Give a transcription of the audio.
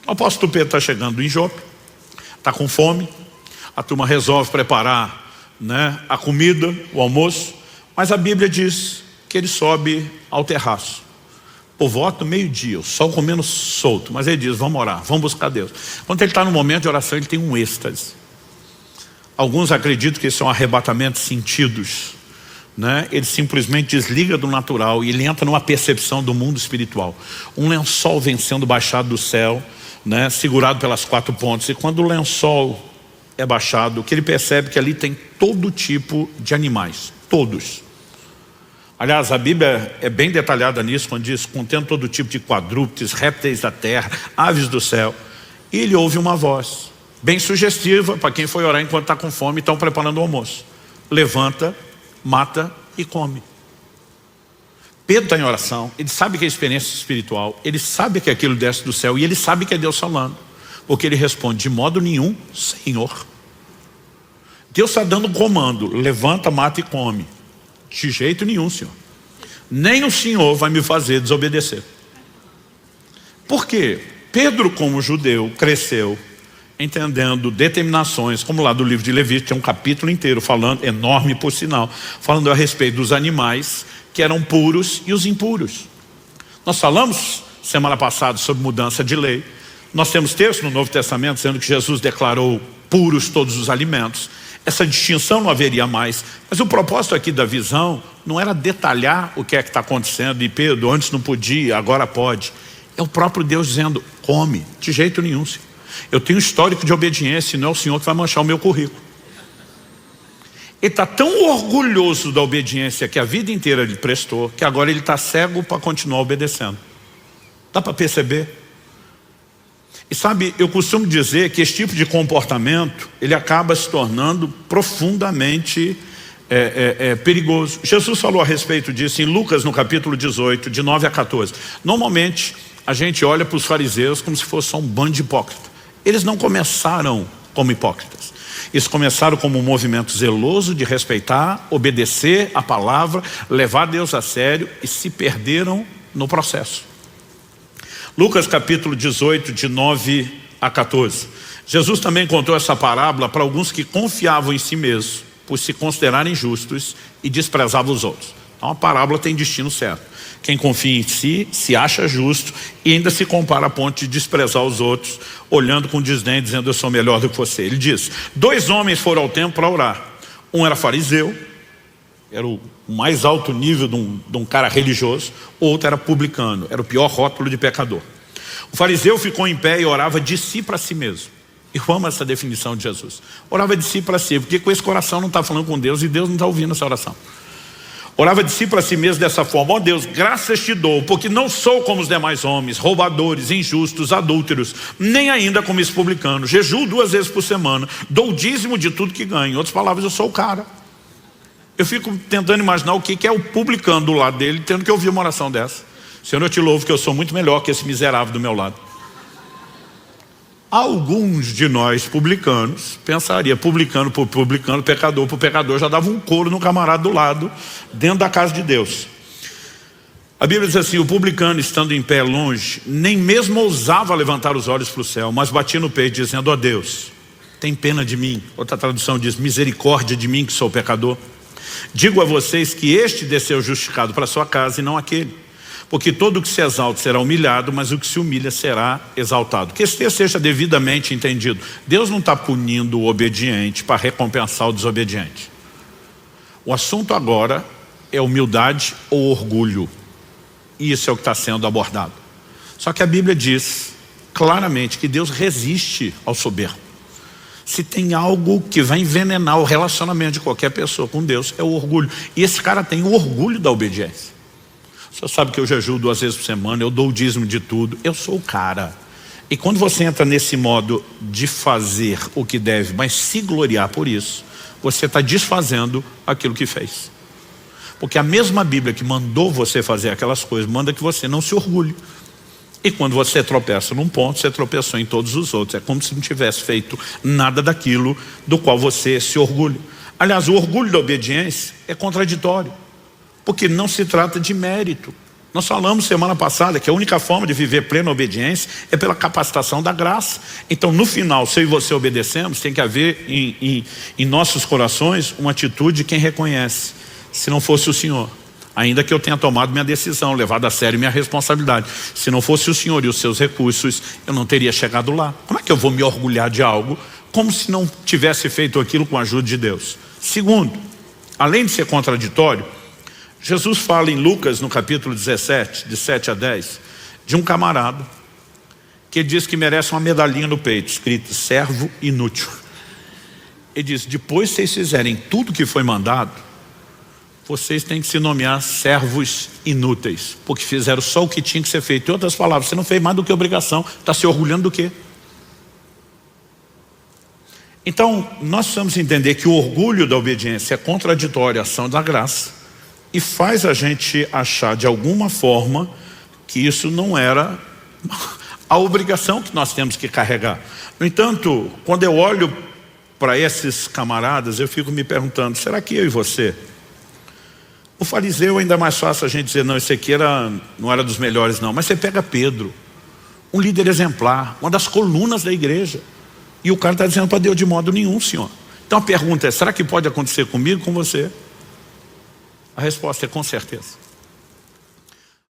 O apóstolo Pedro está chegando em Jope, está com fome, a turma resolve preparar, né, a comida, o almoço, mas a Bíblia diz que ele sobe ao terraço. Por volta do meio-dia, o sol comendo solto, mas ele diz, vamos orar, vamos buscar Deus. Quando ele está no momento de oração, ele tem um êxtase. Alguns acreditam que isso é um arrebatamento de sentidos, né? Ele simplesmente desliga do natural e ele entra numa percepção do mundo espiritual. Um lençol vem sendo baixado do céu, né, segurado pelas 4 pontas, e quando o lençol é baixado, o que ele percebe é que ali tem todo tipo de animais, todos. Aliás, a Bíblia é bem detalhada nisso, quando diz, contendo todo tipo de quadrúpedes, répteis da terra, aves do céu. E ele ouve uma voz, bem sugestiva para quem foi orar enquanto está com fome e estão preparando o almoço. Levanta, mata e come. Pedro está em oração, ele sabe que é experiência espiritual, ele sabe que aquilo desce do céu e ele sabe que é Deus falando. Porque ele responde, de modo nenhum, Senhor. Deus está dando um comando, levanta, mata e come. De jeito nenhum, Senhor. Nem o Senhor vai me fazer desobedecer. Por quê? Pedro, como judeu, cresceu entendendo determinações, como lá do livro de Levítico, tem um capítulo inteiro falando, enorme por sinal, falando a respeito dos animais que eram puros e os impuros. Nós falamos semana passada sobre mudança de lei. Nós temos texto no Novo Testamento dizendo que Jesus declarou puros todos os alimentos. Essa distinção não haveria mais. Mas o propósito aqui da visão não era detalhar o que é que está acontecendo. E Pedro, antes não podia, agora pode. É o próprio Deus dizendo, come, de jeito nenhum, Senhor. Eu tenho um histórico de obediência e não é o Senhor que vai manchar o meu currículo. Ele está tão orgulhoso da obediência que a vida inteira lhe prestou, que agora ele está cego para continuar obedecendo. Dá para perceber? E sabe, eu costumo dizer que esse tipo de comportamento, ele acaba se tornando profundamente perigoso. Jesus falou a respeito disso em Lucas, no capítulo 18, de 9 a 14. Normalmente, a gente olha para os fariseus como se fosse só um bando de hipócritas. Eles não começaram como hipócritas. Eles começaram como um movimento zeloso de respeitar, obedecer a palavra, levar Deus a sério e se perderam no processo. Lucas capítulo 18, de 9 a 14. Jesus também contou essa parábola para alguns que confiavam em si mesmos, por se considerarem justos e desprezavam os outros. Então a parábola tem destino certo. Quem confia em si, se acha justo e ainda se compara a ponto de desprezar os outros, olhando com desdém, dizendo eu sou melhor do que você. Ele diz, 2 homens foram ao templo para orar. Um era fariseu, era o mais alto nível de um cara religioso. O outro era publicano, era o pior rótulo de pecador. O fariseu ficou em pé e orava de si para si mesmo. Eu amo essa definição de Jesus. Orava de si para si, porque com esse coração não está falando com Deus e Deus não está ouvindo essa oração. Orava de si para si mesmo dessa forma, ó Deus, graças te dou, porque não sou como os demais homens, roubadores, injustos, adúlteros, nem ainda como esse publicano. Jejuo 2 vezes por semana, dou o dízimo de tudo que ganho. Em outras palavras, eu sou o cara. Eu fico tentando imaginar o que é o publicano do lado dele, tendo que ouvir uma oração dessa. Senhor, eu te louvo que eu sou muito melhor que esse miserável do meu lado. Alguns de nós publicanos pensaria, publicano por publicano, pecador por pecador, já dava um couro no camarada do lado, dentro da casa de Deus. A Bíblia diz assim, o publicano estando em pé longe, nem mesmo ousava levantar os olhos para o céu, mas batia no peito dizendo, ó Deus, tem pena de mim. Outra tradução diz, misericórdia de mim que sou pecador. Digo a vocês que este desceu justificado para sua casa e não aquele. Porque todo o que se exalta será humilhado, mas o que se humilha será exaltado. Que esse texto seja devidamente entendido. Deus não está punindo o obediente para recompensar o desobediente. O assunto agora é humildade ou orgulho. E isso é o que está sendo abordado. Só que a Bíblia diz claramente que Deus resiste ao soberbo. Se tem algo que vai envenenar o relacionamento de qualquer pessoa com Deus, é o orgulho. E esse cara tem o orgulho da obediência. O senhor sabe que eu jejuo 2 vezes por semana, eu dou o dízimo de tudo, eu sou o cara. E quando você entra nesse modo de fazer o que deve, mas se gloriar por isso, você está desfazendo aquilo que fez. Porque a mesma Bíblia que mandou você fazer aquelas coisas, manda que você não se orgulhe. E quando você tropeça num ponto, você tropeçou em todos os outros. É como se não tivesse feito nada daquilo do qual você se orgulha. Aliás, o orgulho da obediência é contraditório. Porque não se trata de mérito. Nós falamos semana passada que a única forma de viver plena obediência é pela capacitação da graça. Então, no final, se eu e você obedecemos, tem que haver em nossos corações uma atitude de quem reconhece. Se não fosse o Senhor, ainda que eu tenha tomado minha decisão, levado a sério minha responsabilidade, se não fosse o Senhor e os seus recursos, eu não teria chegado lá. Como é que eu vou me orgulhar de algo como se não tivesse feito aquilo com a ajuda de Deus? Segundo, além de ser contraditório, Jesus fala em Lucas, no capítulo 17, de 7 a 10, de um camarada que diz que merece uma medalhinha no peito, escrito servo inútil. Ele diz, depois vocês fizerem tudo que foi mandado, vocês têm que se nomear servos inúteis, porque fizeram só o que tinha que ser feito. Em outras palavras, você não fez mais do que obrigação, está se orgulhando do quê? Então, nós precisamos entender que o orgulho da obediência é contraditório à ação da graça e faz a gente achar de alguma forma que isso não era a obrigação que nós temos que carregar. No entanto, quando eu olho para esses camaradas, eu fico me perguntando, será que eu e você? O fariseu ainda é mais fácil a gente dizer, não, esse aqui não era dos melhores não, mas você pega Pedro, um líder exemplar, uma das colunas da igreja, e o cara está dizendo para Deus, de modo nenhum, Senhor. Então a pergunta é, será que pode acontecer comigo, com você? A resposta é com certeza.